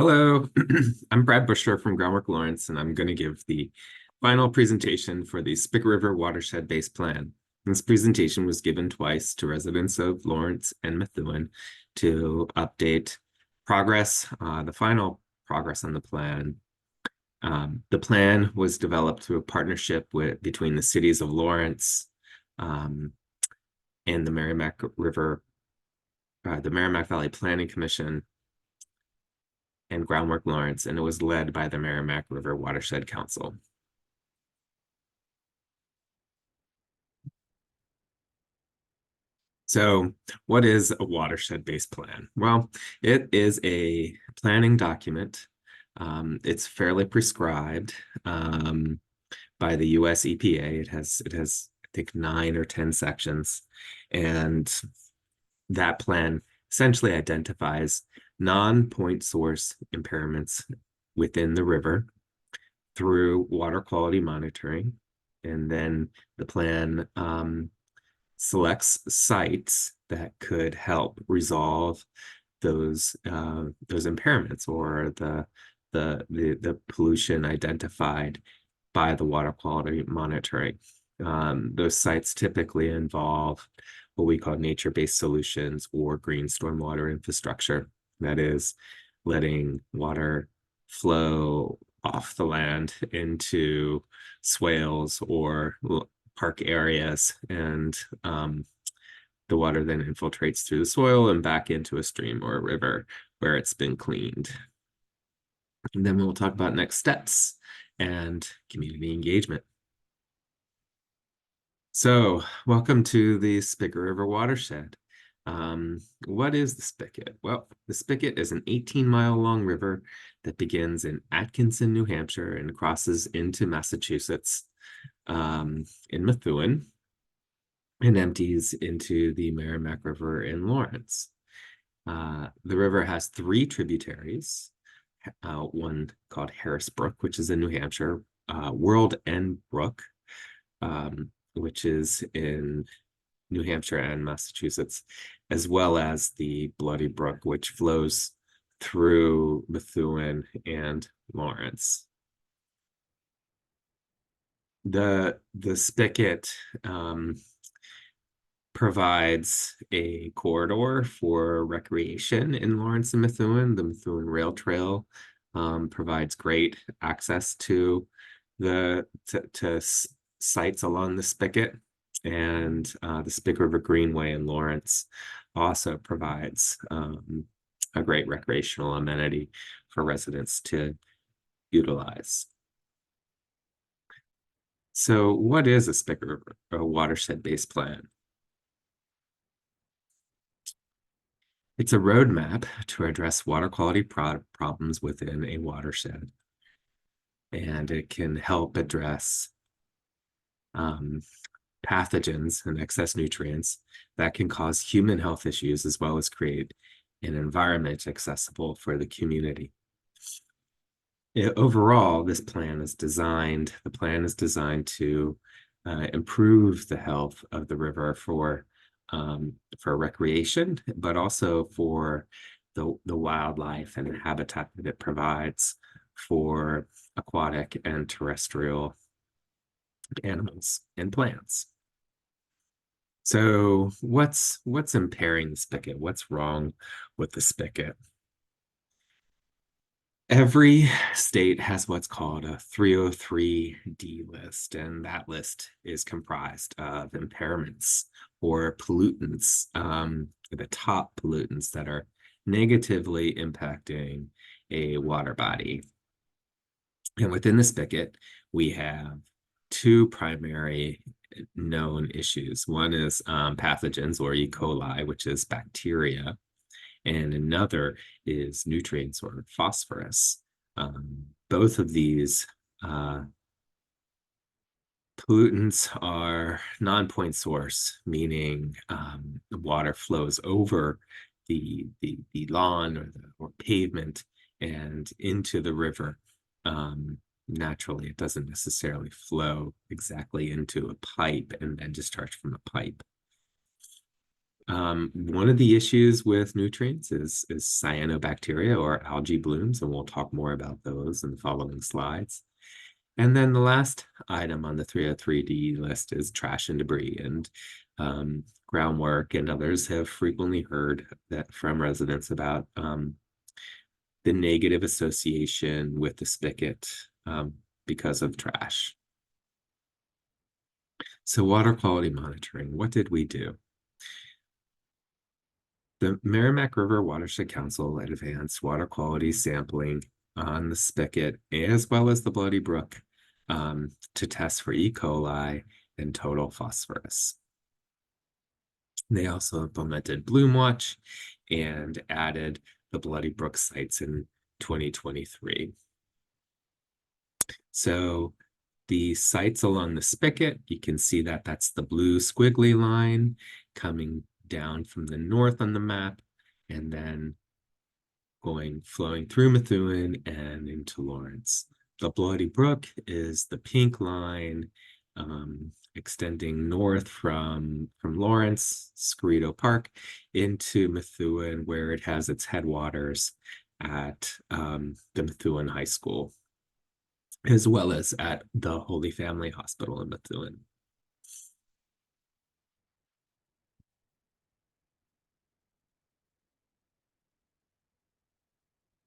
Hello, I'm Brad Bushler from Groundwork Lawrence, and I'm going to give the final presentation for the Spicket River Watershed-Based Plan. This presentation was given twice to residents of Lawrence and Methuen to update progress, the final progress on the plan. The plan was developed through a partnership between the cities of Lawrence and the Merrimack Valley Planning Commission and Groundwork Lawrence, and it was led by the Merrimack River Watershed Council. So what is a watershed-based plan? Well, it is a planning document. It's fairly prescribed by the US EPA. It has, I think, 9 or 10 sections. And that plan essentially identifies non-point source impairments within the river through water quality monitoring. And then the plan selects sites that could help resolve those impairments or the pollution identified by the water quality monitoring. Those sites typically involve what we call nature-based solutions or green stormwater infrastructure. That is, letting water flow off the land into swales or park areas, and the water then infiltrates through the soil and back into a stream or a river where it's been cleaned. And then we'll talk about next steps and community engagement. So, welcome to the Spicket River Watershed. What is the Spicket? Well, the Spicket is an 18-mile-long river that begins in Atkinson, New Hampshire, and crosses into Massachusetts in Methuen and empties into the Merrimack River in Lawrence. The river has 3 tributaries, one called Harris Brook, which is in New Hampshire, World End Brook, which is in New Hampshire and Massachusetts, as well as the Bloody Brook, which flows through Methuen and Lawrence. The Spicket provides a corridor for recreation in Lawrence and Methuen. The Methuen Rail Trail provides great access to sites along the Spicket, and the Spicket River Greenway in Lawrence also provides a great recreational amenity for residents to utilize. So what is a Spicket River, a watershed-based plan? It's a roadmap to address water quality problems within a watershed, and it can help address pathogens and excess nutrients that can cause human health issues, as well as create an environment accessible for the community. Overall, the plan is designed to improve the health of the river for recreation, but also for the wildlife and habitat that it provides for aquatic and terrestrial animals and plants. So what's impairing the Spicket? What's wrong with the Spicket? Every state has what's called a 303D list, and that list is comprised of impairments or pollutants, the top pollutants that are negatively impacting a water body. And within the Spicket, we have 2 primary known issues. One is pathogens, or E-Coli, which is bacteria, and another is nutrients or phosphorus. Both of these pollutants are non-point source, meaning the water flows over the lawn or pavement and into the river. Naturally, it doesn't necessarily flow exactly into a pipe and then discharge from a pipe. One of the issues with nutrients is cyanobacteria or algae blooms, and we'll talk more about those in the following slides. And then the last item on the 303D list is trash and debris. And groundwork and others have frequently heard that from residents about the negative association with the spigot because of trash. So water quality monitoring, what did we do? The Merrimack River Watershed Council advanced water quality sampling on the Spicket as well as the Bloody Brook to test for E. coli and total phosphorus. They also implemented Bloom Watch and added the Bloody Brook sites in 2023. So the sites along the Spicket, you can see that that's the blue squiggly line coming down from the north on the map, and then flowing through Methuen and into Lawrence. The Bloody Brook is the pink line extending north from Lawrence, Cerrito Park, into Methuen, where it has its headwaters at the Methuen High School, as well as at the Holy Family Hospital in Methuen.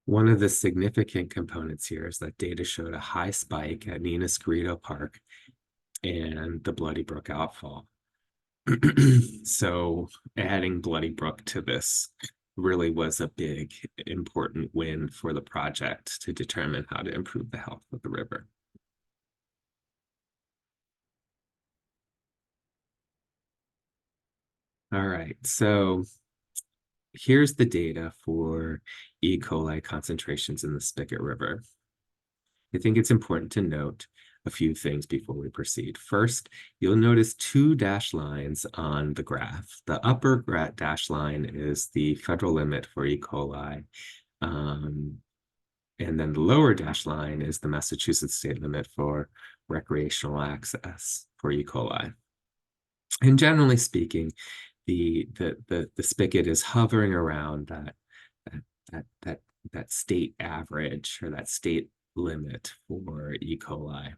One of the significant components here is that data showed a high spike at Nina Cerrito Park and the Bloody Brook outfall. So adding Bloody Brook to this really was a big, important win for the project to determine how to improve the health of the river. All right, so here's the data for E. coli concentrations in the Spicket River. I think it's important to note a few things before we proceed. First, you'll notice two dashed lines on the graph. The upper dashed line is the federal limit for E. coli, and then the lower dashed line is the Massachusetts state limit for recreational access for E. coli. And generally speaking, the spigot is hovering around that state average or that state limit for E. coli.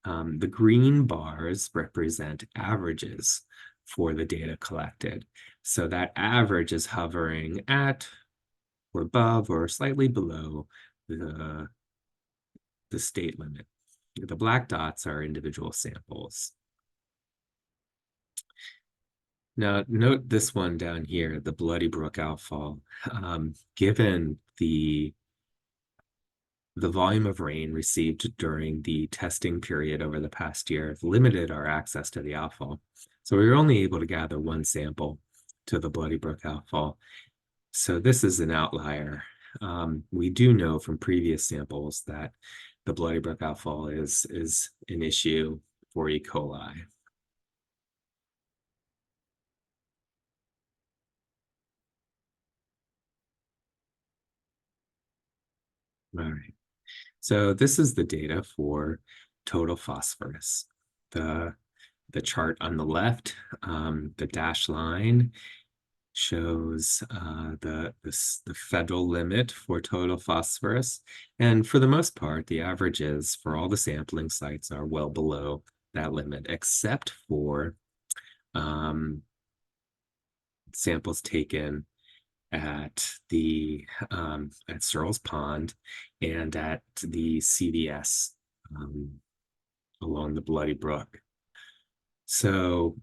The green bars represent averages for the data collected. So that average is hovering at or above or slightly below the state limit. The black dots are individual samples. Now, note this one down here, the Bloody Brook outfall. Given the volume of rain received during the testing period over the past year limited our access to the outfall. So we were only able to gather one sample to the Bloody Brook outfall. So this is an outlier. We do know from previous samples that the Bloody Brook outfall is an issue for E. coli. All right. So this is the data for total phosphorus. The chart on the left, the dashed line shows the federal limit for total phosphorus. And for the most part, the averages for all the sampling sites are well below that limit, except for samples taken at Searles Pond and at the CVS along the Bloody Brook. So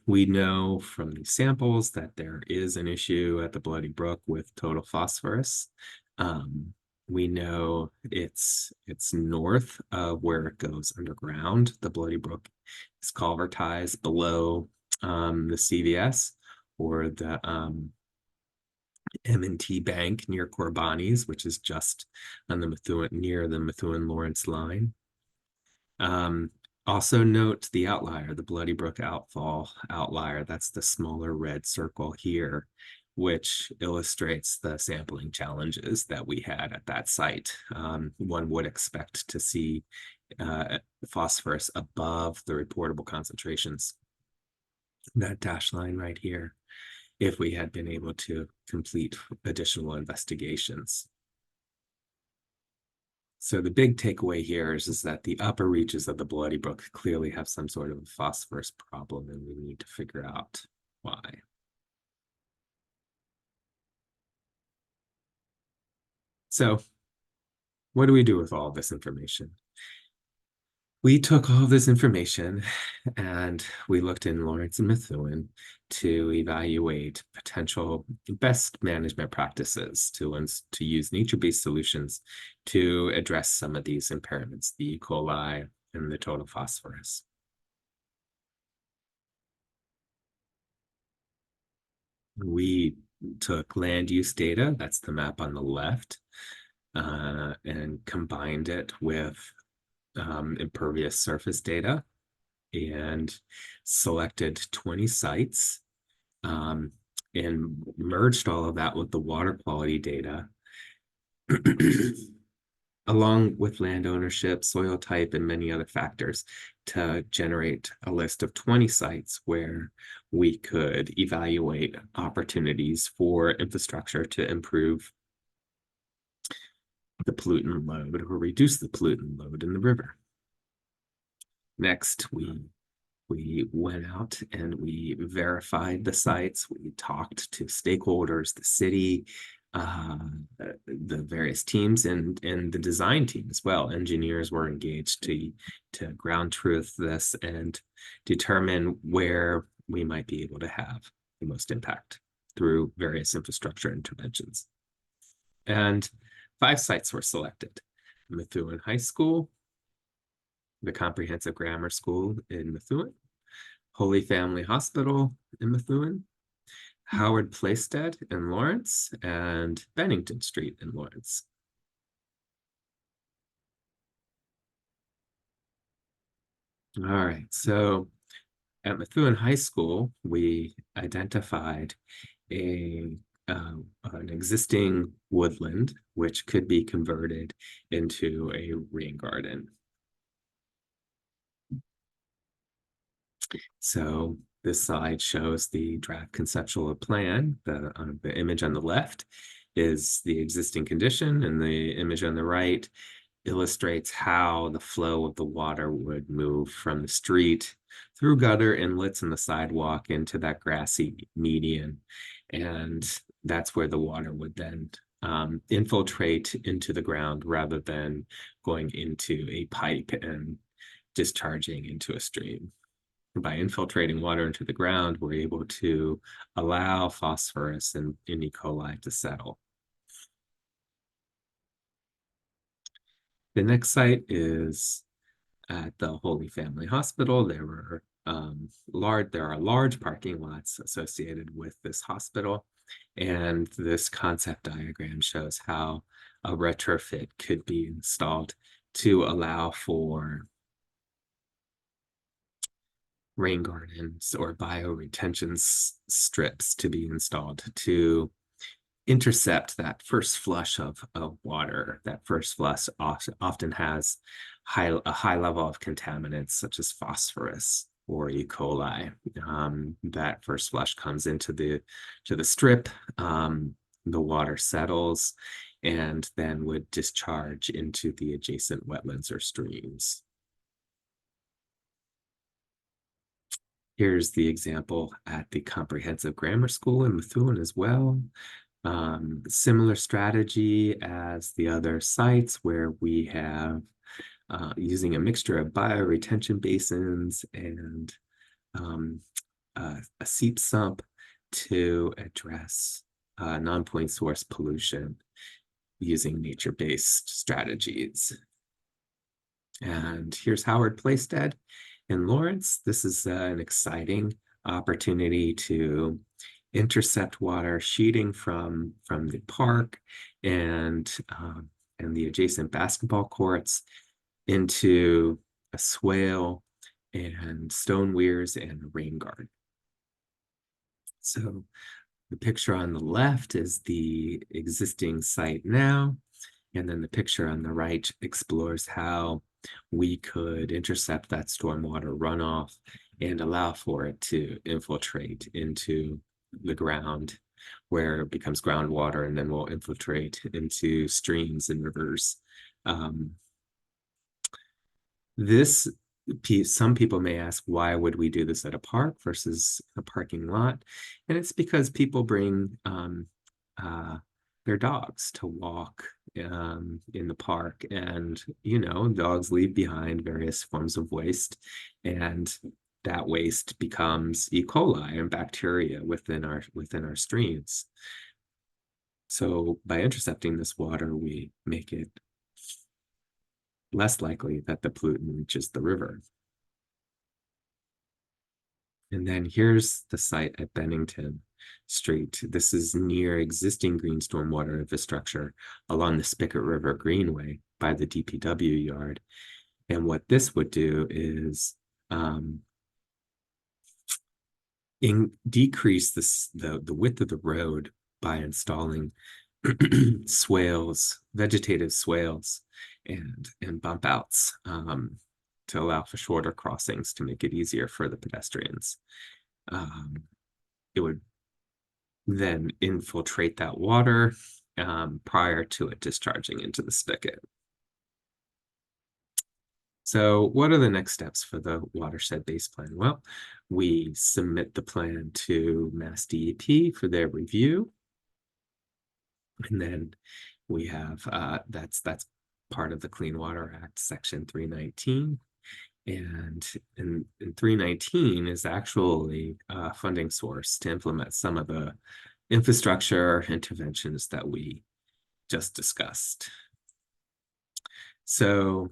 we know from these samples that there is an issue at the Bloody Brook with total phosphorus. We know it's north of where it goes underground. The Bloody Brook is culvertized below the CVS or the M&T Bank near Corbani's, which is just on the near the Methuen-Lawrence line. Also note the outlier, the Bloody Brook outfall outlier. That's the smaller red circle here, which illustrates the sampling challenges that we had at that site. One would expect to see phosphorus above the reportable concentrations. That dashed line right here. if we had been able to complete additional investigations. So the big takeaway here is that the upper reaches of the Bloody Brook clearly have some sort of phosphorus problem, and we need to figure out why. So what do we do with all this information? We took all this information and we looked in Lawrence and Methuen to evaluate potential best management practices to use nature-based solutions to address some of these impairments, the E. coli and the total phosphorus. We took land use data, that's the map on the left, and combined it with impervious surface data and selected 20 sites and merged all of that with the water quality data along with land ownership, soil type, and many other factors to generate a list of 20 sites where we could evaluate opportunities for infrastructure to improve the pollutant load or reduce the pollutant load in the river. Next, we went out and we verified the sites. We talked to stakeholders, the city, the various teams, and the design team as well. Engineers were engaged to ground truth this and determine where we might be able to have the most impact through various infrastructure interventions. And 5 sites were selected: Methuen High School, the Comprehensive Grammar School in Methuen, Holy Family Hospital in Methuen, Howard Playstead in Lawrence, and Bennington Street in Lawrence. All right, so at Methuen High School, we identified an existing woodland, which could be converted into a rain garden. So this slide shows the draft conceptual plan. The image on the left is the existing condition, and the image on the right illustrates how the flow of the water would move from the street through gutter inlets in the sidewalk into that grassy median. And that's where the water would then infiltrate into the ground rather than going into a pipe and discharging into a stream. By infiltrating water into the ground, we're able to allow phosphorus and E. coli to settle. The next site is at the Holy Family Hospital. There are large parking lots associated with this hospital, and this concept diagram shows how a retrofit could be installed to allow for rain gardens or bioretention strips to be installed to intercept that first flush of water. That first flush often has a high level of contaminants such as phosphorus or E. coli. That first flush comes into the strip, the water settles, and then would discharge into the adjacent wetlands or streams. Here's the example at the Comprehensive Grammar School in Methuen as well. Similar strategy as the other sites where we have using a mixture of bioretention basins and a seep sump to address non-point source pollution using nature-based strategies. And here's Howard Playstead in Lawrence. This is an exciting opportunity to intercept water sheeting from the park and the adjacent basketball courts into a swale and stone weirs and a rain garden. So the picture on the left is the existing site now, and then the picture on the right explores how we could intercept that stormwater runoff and allow for it to infiltrate into the ground, where it becomes groundwater and then will infiltrate into streams and rivers. This piece, some people may ask, why would we do this at a park versus a parking lot? And it's because people bring their dogs to walk in the park, and dogs leave behind various forms of waste, and that waste becomes E. coli and bacteria within our streams. So by intercepting this water, we make it less likely that the pollutant reaches the river. And then here's the site at Bennington Street. This is near existing green stormwater infrastructure along the Spicket River Greenway by the DPW yard. And what this would do is decrease the width of the road by installing swales, vegetative swales, and bump outs to allow for shorter crossings to make it easier for the pedestrians. It would then infiltrate that water prior to it discharging into the spigot. So what are the next steps for the watershed-based plan? Well, we submit the plan to Mass DEP for their review. And then we have, that's part of the Clean Water Act, Section 319. And 319 is actually a funding source to implement some of the infrastructure interventions that we just discussed. So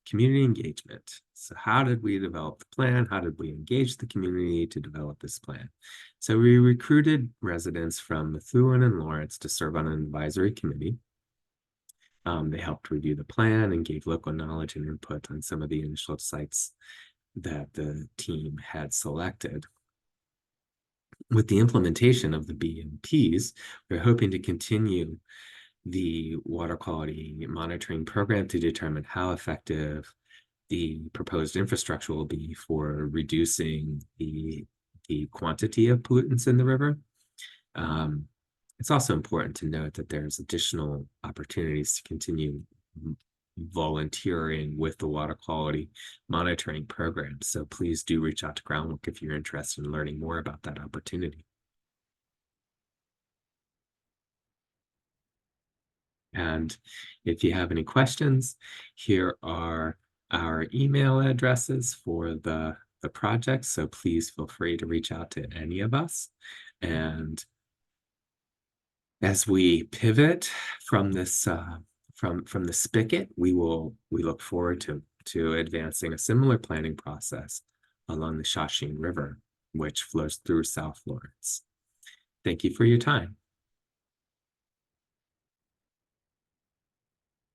community engagement. So how did we develop the plan? How did we engage the community to develop this plan? So we recruited residents from Methuen and Lawrence to serve on an advisory committee. They helped review the plan and gave local knowledge and input on some of the initial sites that the team had selected. With the implementation of the BMPs, we're hoping to continue the water quality monitoring program to determine how effective the proposed infrastructure will be for reducing the quantity of pollutants in the river. It's also important to note that there's additional opportunities to continue volunteering with the water quality monitoring program. So please do reach out to Groundwork if you're interested in learning more about that opportunity. And if you have any questions, here are our email addresses for the project. So please feel free to reach out to any of us. And as we pivot from this from the spigot, we look forward to advancing a similar planning process along the Shawshene River, which flows through South Lawrence. Thank you for your time.